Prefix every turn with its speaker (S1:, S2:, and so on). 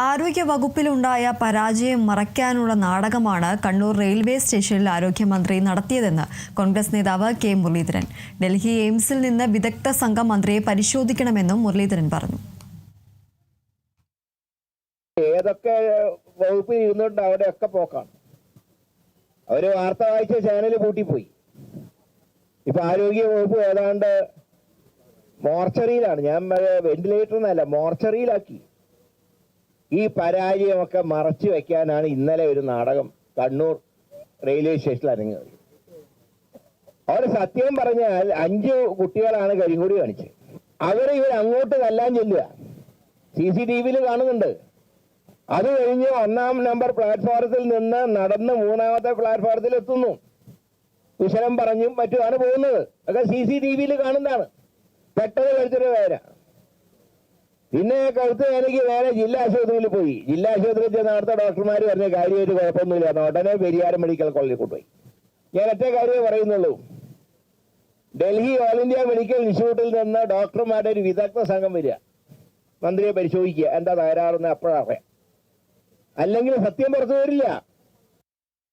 S1: ആരോഗ്യ വകുപ്പിലുണ്ടായ പരാജയം മറയ്ക്കാനുള്ള നാടകമാണ് കണ്ണൂർ റെയിൽവേ സ്റ്റേഷനിൽ ആരോഗ്യമന്ത്രി നടത്തിയതെന്ന് കോൺഗ്രസ് നേതാവ് കെ മുരളീധരൻ. ഡൽഹി എയിംസിൽ നിന്ന് വിദഗ്ധ സംഘം മന്ത്രിയെ പരിശോധിക്കണമെന്നും മുരളീധരൻ പറഞ്ഞു.
S2: ഏതൊക്കെ വകുപ്പിൽ ഇരുന്നുകൊണ്ട് അവിടെയൊക്കെ പോക്കാണ്. അവര് വാർത്ത വായിച്ച ചാനൽ പൂട്ടിപ്പോയി. ഇപ്പൊ ആരോഗ്യ വകുപ്പ് ഏതാണ്ട് മോർച്ചറിയിലാണ്. ഞാൻ വെന്റിലേറ്റർ എന്നല്ല, മോർച്ചറിയിലാക്കി. ഈ പരാജയമൊക്കെ മറച്ചു വെക്കാനാണ് ഇന്നലെ ഒരു നാടകം കണ്ണൂർ റെയിൽവേ സ്റ്റേഷനിൽ അരങ്ങേറി. അവിടെ സത്യം പറഞ്ഞാൽ 5 കുട്ടികളാണ് കരിങ്കൊടി കാണിച്ചത്. ഇവർ അങ്ങോട്ട് തല്ലാൻ ചെല്ലുക. CCTV കാണുന്നുണ്ട്. അത് കഴിഞ്ഞ് 1-ാം നമ്പർ പ്ലാറ്റ്ഫോറത്തിൽ നിന്ന് നടന്ന് 3-ാമത്തെ പ്ലാറ്റ്ഫോറത്തിൽ എത്തുന്നു. കുശലം പറഞ്ഞും മറ്റുമാണ് പോകുന്നത്. ഒക്കെ CCTV കാണുന്നതാണ്. പെട്ടെന്ന് കഴിച്ചൊരു വേദന. പിന്നെ കഴുത്ത് വേദനയ്ക്ക് നേരെ ജില്ലാ ആശുപത്രിയിൽ പോയി. ജില്ലാ ആശുപത്രിയിൽ ചെന്ന് അവിടുത്തെ ഡോക്ടർമാർ പറഞ്ഞ കാര്യമായിട്ട് കുഴപ്പമൊന്നുമില്ല. ഉടനെ പെരിയാരം മെഡിക്കൽ കോളേജിൽ കൊണ്ടുപോയി. ഞാൻ ഒറ്റ കാര്യമേ പറയുന്നുള്ളൂ. ഡൽഹി ഓൾ ഇന്ത്യ മെഡിക്കൽ ഇൻസ്റ്റിറ്റ്യൂട്ടിൽ നിന്ന് ഡോക്ടർമാരുടെ ഒരു വിദഗ്ധ സംഘം വരിക, മന്ത്രിയെ പരിശോധിക്കുക, എന്താ തകരാറെന്ന് അപ്പോഴറിയാം. അല്ലെങ്കിൽ സത്യം പുറത്തു വരില്ല.